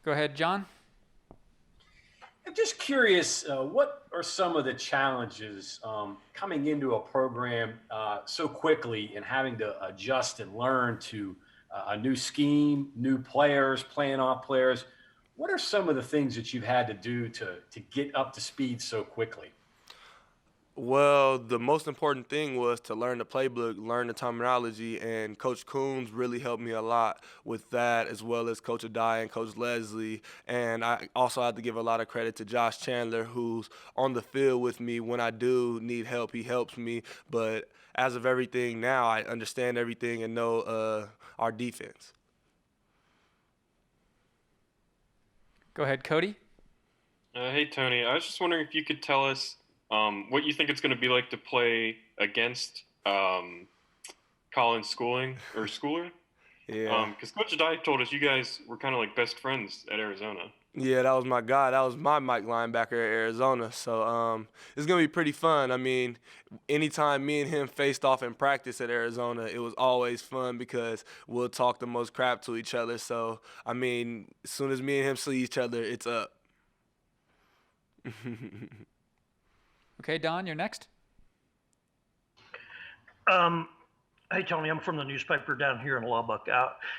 Go ahead, John. I'm just curious, what are some of the challenges coming into a program so quickly and having to adjust and learn to a new scheme, new players, playing off players? What are some of the things that you've had to do to get up to speed so quickly? Well, the most important thing was to learn the playbook, learn the terminology, and Coach Coons really helped me a lot with that, as well as Coach Adai and Coach Leslie. And I also have to give a lot of credit to Josh Chandler, who's on the field with me. When I do need help, he helps me. But as of everything now, I understand everything and know our defense. Go ahead, Cody. Hey Tony, I was just wondering if you could tell us what you think it's going to be like to play against Colin Schooling or Schooler. Yeah. Because Coach Dye told us you guys were kind of like best friends at Arizona. Yeah, that was my guy. That was my Mike linebacker at Arizona. So it's gonna be pretty fun. I mean, anytime me and him faced off in practice at Arizona, it was always fun because we'll talk the most crap to each other. So I mean, as soon as me and him see each other, it's up. Okay, Don, you're next. Hey Tony, I'm from the newspaper down here in Lubbock.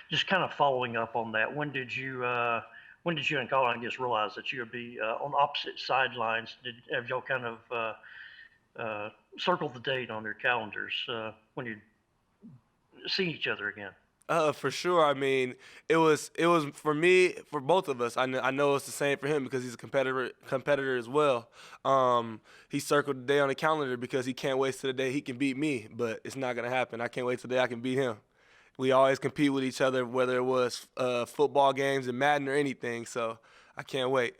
Just kind of following up on that. When did you and Colin, I guess, realize that you would be on opposite sidelines? Have y'all kind of circled the date on your calendars when you see each other again? For sure. I mean, it was for me, for both of us. I know it's the same for him because he's a competitor as well. He circled the day on the calendar because he can't wait till the day he can beat me, but it's not gonna happen. I can't wait till the day I can beat him. We always compete with each other, whether it was football games and Madden or anything. So I can't wait.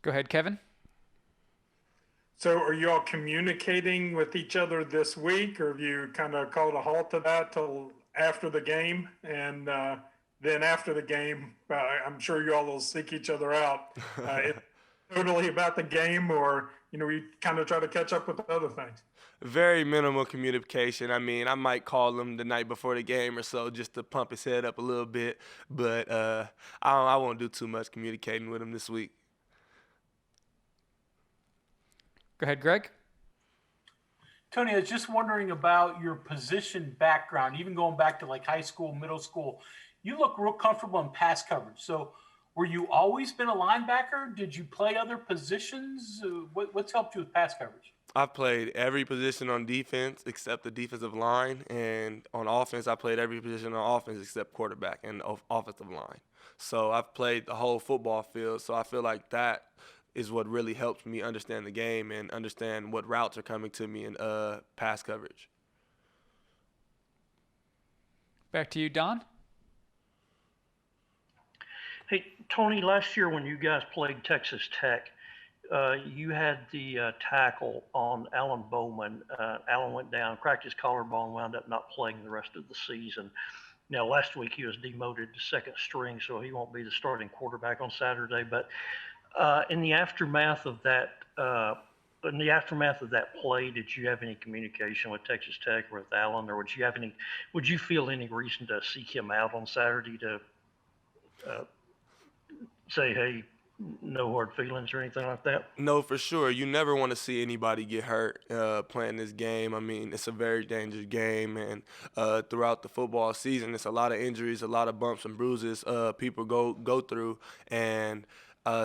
Go ahead, Kevin. So are you all communicating with each other this week, or have you kind of called a halt to that till after the game? And then after the game, I'm sure you all will seek each other out. It's totally about the game, or we kind of try to catch up with other things. Very minimal communication. I mean, I might call him the night before the game or so just to pump his head up a little bit, but I won't do too much communicating with him this week. Go ahead, Greg. Tony, I was just wondering about your position background, even going back to like high school, middle school. You look real comfortable in pass coverage. So were you always been a linebacker? Did you play other positions? What's helped you with pass coverage? I've played every position on defense except the defensive line, and on offense, I played every position on offense except quarterback and offensive line. So I've played the whole football field, so I feel like that is what really helps me understand the game and understand what routes are coming to me in pass coverage. Back to you, Don. Hey, Tony, last year when you guys played Texas Tech, you had the tackle on Alan Bowman. Alan went down, cracked his collarbone, wound up not playing the rest of the season. Now, last week he was demoted to second string, so he won't be the starting quarterback on Saturday. But in the aftermath of that play, did you have any communication with Texas Tech or with Alan, or would you feel any reason to seek him out on Saturday to say, hey, no hard feelings or anything like that? No, for sure. You never want to see anybody get hurt playing this game. I mean, it's a very dangerous game, and throughout the football season, it's a lot of injuries, a lot of bumps and bruises people go through, and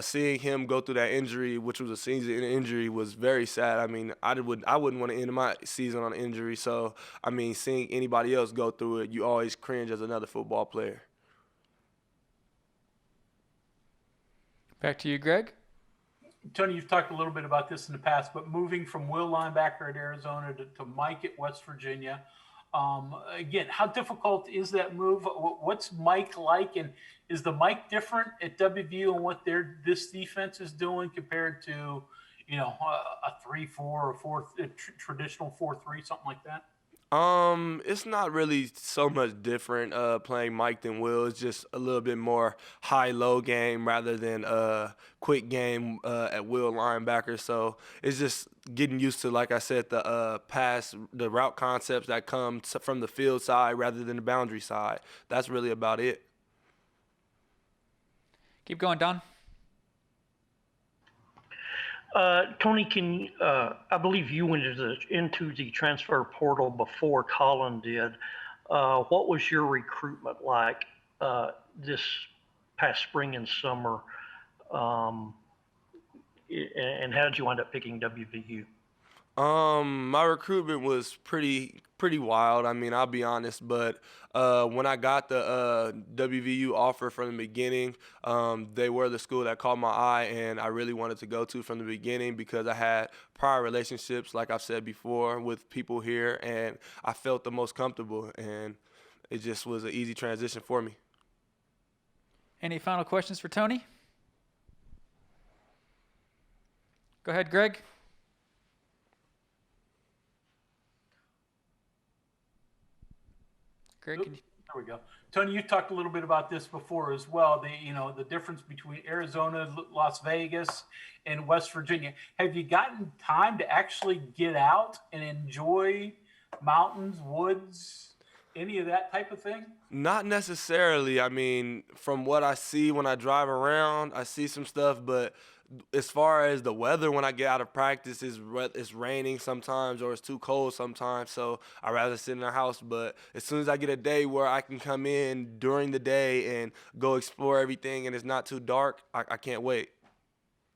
seeing him go through that injury, which was a season injury, was very sad. I mean, I wouldn't want to end my season on an injury. So, I mean, seeing anybody else go through it, you always cringe as another football player. Back to you, Greg. Tony, you've talked a little bit about this in the past, but moving from Will linebacker at Arizona to Mike at West Virginia, again, how difficult is that move? What's Mike like, and is the Mike different at WVU and what this defense is doing compared to, a 3-4 or traditional 4-3, something like that? It's not really so much different playing Mike than Will. It's just a little bit more high-low game rather than quick game at Will linebacker. So it's just getting used to, like I said, the route concepts that come from the field side rather than the boundary side. That's really about it. Keep going, Don. Tony, I believe you went into the transfer portal before Colin did. What was your recruitment like this past spring and summer? And how did you wind up picking WVU? My recruitment was pretty wild. I mean, I'll be honest, but when I got the WVU offer from the beginning, they were the school that caught my eye, and I really wanted to go to from the beginning because I had prior relationships, like I've said before, with people here, and I felt the most comfortable, and it just was an easy transition for me. Any final questions for Tony? Go ahead, Greg. Greg, There we go. Tony, you talked a little bit about this before as well. The difference between Arizona, Las Vegas, and West Virginia. Have you gotten time to actually get out and enjoy mountains, woods, any of that type of thing? Not necessarily. I mean, from what I see when I drive around, I see some stuff, but as far as the weather, when I get out of practice, it's raining sometimes or it's too cold sometimes, so I'd rather sit in the house. But as soon as I get a day where I can come in during the day and go explore everything and it's not too dark, I can't wait.